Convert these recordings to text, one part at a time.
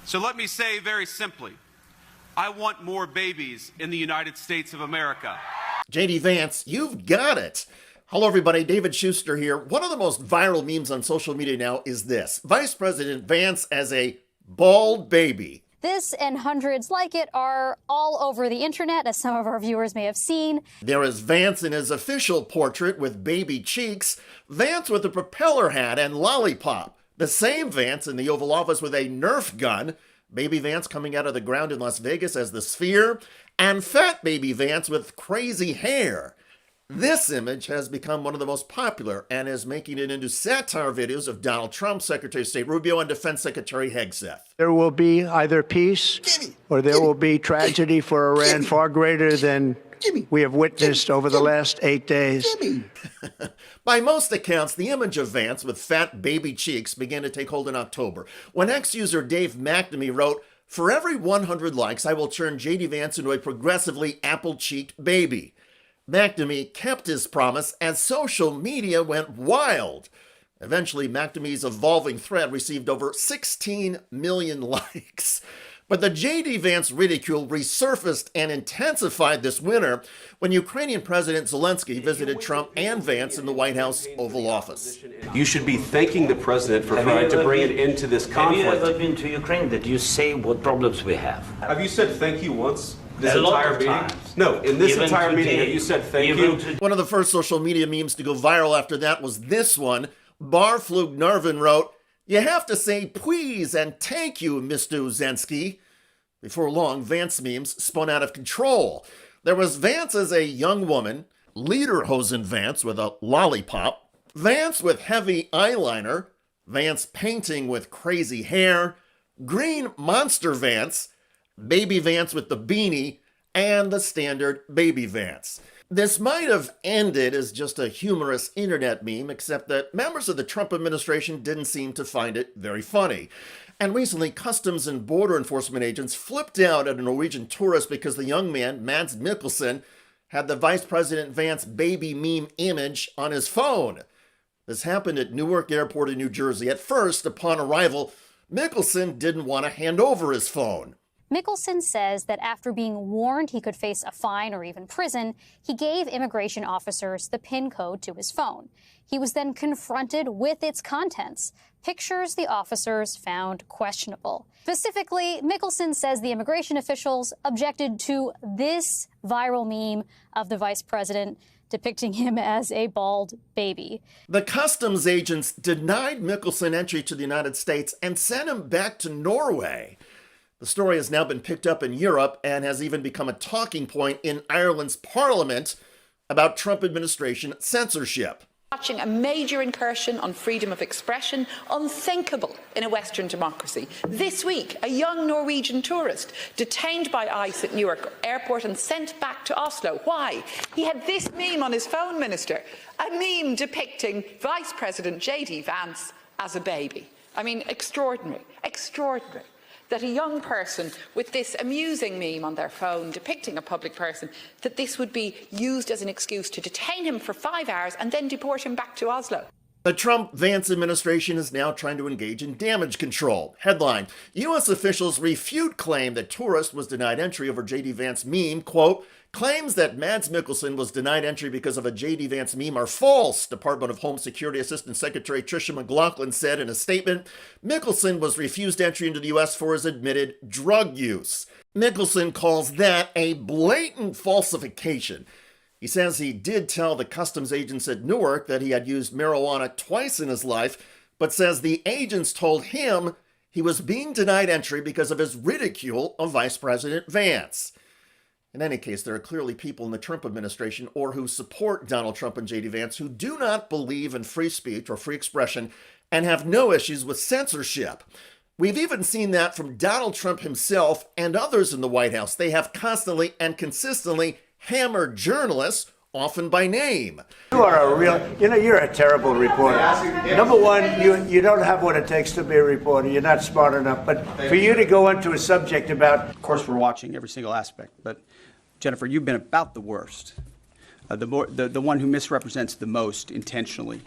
So let me say very simply, I want more babies in the United States of America. JD Vance, you've got it. Hello, everybody. David Shuster here. One of the most viral memes on social media now is this: Vice President Vance as a bald baby. This and hundreds like it are all over the internet, as some of our viewers may have seen. There is Vance in his official portrait with baby cheeks, Vance with a propeller hat and lollipop, the same Vance in the Oval Office with a Nerf gun, baby Vance coming out of the ground in Las Vegas as the Sphere, and fat baby Vance with crazy hair. This image has become one of the most popular and is making it into satire videos of Donald Trump, Secretary of State Rubio, and Defense Secretary Hegseth. There will be either peace or there will be tragedy for Iran far greater than we have witnessed over the last 8 days. By most accounts, the image of Vance with fat baby cheeks began to take hold in October, when ex-user Dave McNamee wrote, "For every 100 likes, I will turn JD Vance into a progressively apple-cheeked baby." McNamee kept his promise as social media went wild. Eventually, McNamee's evolving thread received over 16 million likes. But the JD Vance ridicule resurfaced and intensified this winter when Ukrainian President Zelensky visited Trump and Vance in the White House Oval Office. You should be thanking the president for trying to bring it into this conflict. Have you ever been to Ukraine that you say what problems we have? Have you said thank you once? This A lot entire of meeting? times. No, in this Even entire meeting, today, have you said thank you? One of the first social media memes to go viral after that was this one. Barflug Narvin wrote, "You have to say please and thank you, Mr. Zelensky." Before long, Vance memes spun out of control. There was Vance as a young woman, Lederhosen Vance with a lollipop, Vance with heavy eyeliner, Vance painting with crazy hair, Green Monster Vance, Baby Vance with the beanie, and the standard Baby Vance. This might have ended as just a humorous internet meme, except that members of the Trump administration didn't seem to find it very funny. And recently, Customs and Border Enforcement agents flipped out at a Norwegian tourist because the young man, Mads Mikkelsen, had the Vice President Vance baby meme image on his phone. This happened at Newark Airport in New Jersey. At first, upon arrival, Mikkelsen didn't want to hand over his phone. Mikkelsen says that after being warned he could face a fine or even prison, he gave immigration officers the PIN code to his phone. He was then confronted with its contents, pictures the officers found questionable. Specifically, Mikkelsen says the immigration officials objected to this viral meme of the vice president depicting him as a bald baby. The customs agents denied Mikkelsen entry to the United States and sent him back to Norway. The story has now been picked up in Europe and has even become a talking point in Ireland's parliament about Trump administration censorship. Watching a major incursion on freedom of expression, unthinkable in a Western democracy. This week, a young Norwegian tourist detained by ICE at Newark Airport and sent back to Oslo. Why? He had this meme on his phone, Minister. A meme depicting Vice President JD Vance as a baby. I mean, extraordinary, extraordinary. That a young person with this amusing meme on their phone depicting a public person, that this would be used as an excuse to detain him for 5 hours and then deport him back to Oslo. The Trump-Vance administration is now trying to engage in damage control. Headline: U.S. officials refute claim that tourist was denied entry over JD Vance meme. Quote, claims that Mads Mikkelsen was denied entry because of a JD Vance meme are false, Department of Home Security Assistant Secretary Tricia McLaughlin said in a statement. Mikkelsen was refused entry into the U.S. for his admitted drug use. Mikkelsen calls that a blatant falsification. He says he did tell the customs agents at Newark that he had used marijuana twice in his life, but says the agents told him he was being denied entry because of his ridicule of Vice President Vance. In any case, there are clearly people in the Trump administration or who support Donald Trump and JD Vance who do not believe in free speech or free expression and have no issues with censorship. We've even seen that from Donald Trump himself and others in the White House. They have constantly and consistently hammered journalists, often by name. You are a real, you're a terrible reporter. Number one, you don't have what it takes to be a reporter. You're not smart enough. But for you to go into a subject about... Of course, we're watching every single aspect. But, Jennifer, you've been about the worst. The one who misrepresents the most intentionally.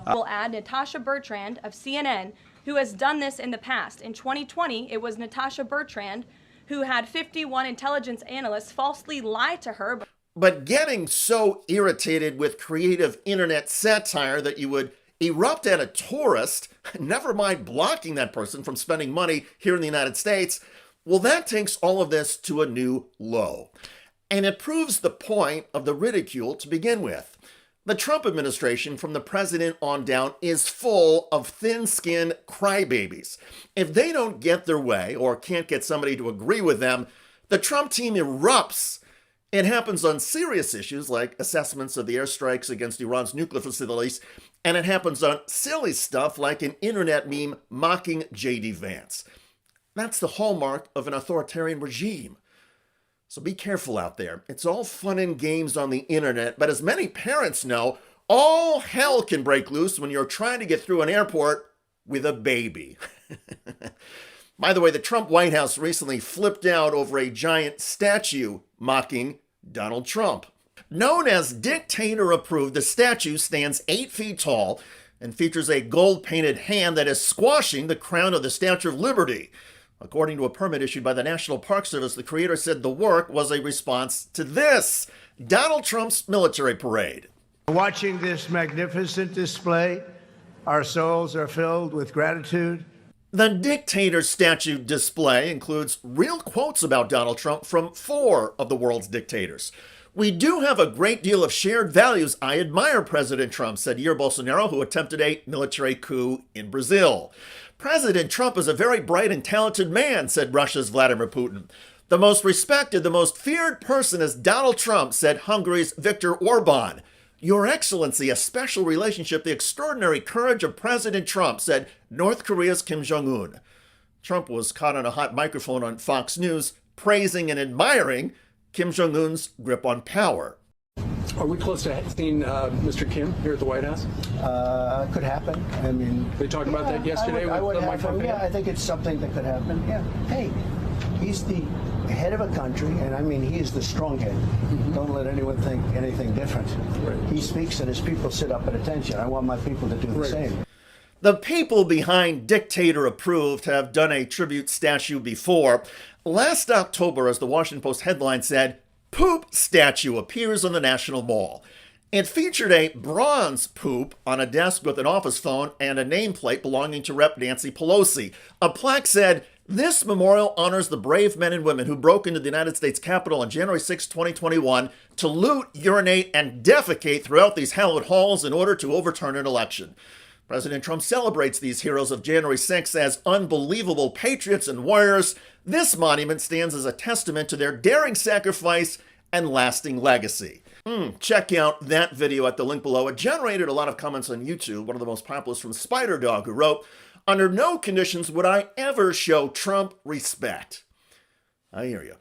We'll add Natasha Bertrand of CNN, who has done this in the past. In 2020, it was Natasha Bertrand, who had 51 intelligence analysts falsely lie to her. But getting so irritated with creative internet satire that you would erupt at a tourist, never mind blocking that person from spending money here in the United States, well, that takes all of this to a new low. And it proves the point of the ridicule to begin with. The Trump administration, from the president on down, is full of thin-skinned crybabies. If they don't get their way or can't get somebody to agree with them, the Trump team erupts. It happens on serious issues like assessments of the airstrikes against Iran's nuclear facilities, and it happens on silly stuff like an internet meme mocking JD Vance. That's the hallmark of an authoritarian regime. So be careful out there. It's all fun and games on the internet, but as many parents know, all hell can break loose when you're trying to get through an airport with a baby. By the way, the Trump White House recently flipped out over a giant statue mocking Donald Trump. Known as Dictator approved, the statue stands 8 feet tall and features a gold-painted hand that is squashing the crown of the Statue of Liberty. According to a permit issued by the National Park Service, the creator said the work was a response to this, Donald Trump's military parade. Watching this magnificent display, our souls are filled with gratitude. The Dictator statue display includes real quotes about Donald Trump from 4 of the world's dictators. "We do have a great deal of shared values. I admire President Trump," said Jair Bolsonaro, who attempted a military coup in Brazil. "President Trump is a very bright and talented man," said Russia's Vladimir Putin. "The most respected, the most feared person is Donald Trump," said Hungary's Viktor Orban. "Your Excellency, a special relationship, the extraordinary courage of President Trump," said North Korea's Kim Jong-un. Trump was caught on a hot microphone on Fox News, praising and admiring Kim Jong-un's grip on power. Are we close to seeing Mr. Kim here at the White House? Could happen. I mean, They talked about that yesterday with Mike Pompeo? I think it's something that could happen. Yeah. Hey, he's the head of a country, and I mean, he is the strong head. Don't let anyone think anything different. Right. He speaks and his people sit up at attention. I want my people to do the same. The people behind Dictator Approved have done a tribute statue before. Last October, as the Washington Post headline said, "Poop statue appears on the National Mall." It featured a bronze poop on a desk with an office phone and a nameplate belonging to Rep. Nancy Pelosi. A plaque said, "This memorial honors the brave men and women who broke into the United States Capitol on January 6, 2021 to loot, urinate, and defecate throughout these hallowed halls in order to overturn an election." President Trump celebrates these heroes of January 6 as unbelievable patriots and warriors. This monument stands as a testament to their daring sacrifice and lasting legacy. Check out that video at the link below. It generated a lot of comments on YouTube, one of the most populous from Spider Dog, who wrote, "Under no conditions would I ever show Trump respect." I hear you.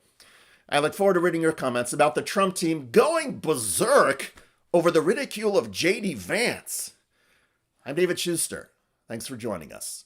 I look forward to reading your comments about the Trump team going berserk over the ridicule of JD Vance. I'm David Shuster. Thanks for joining us.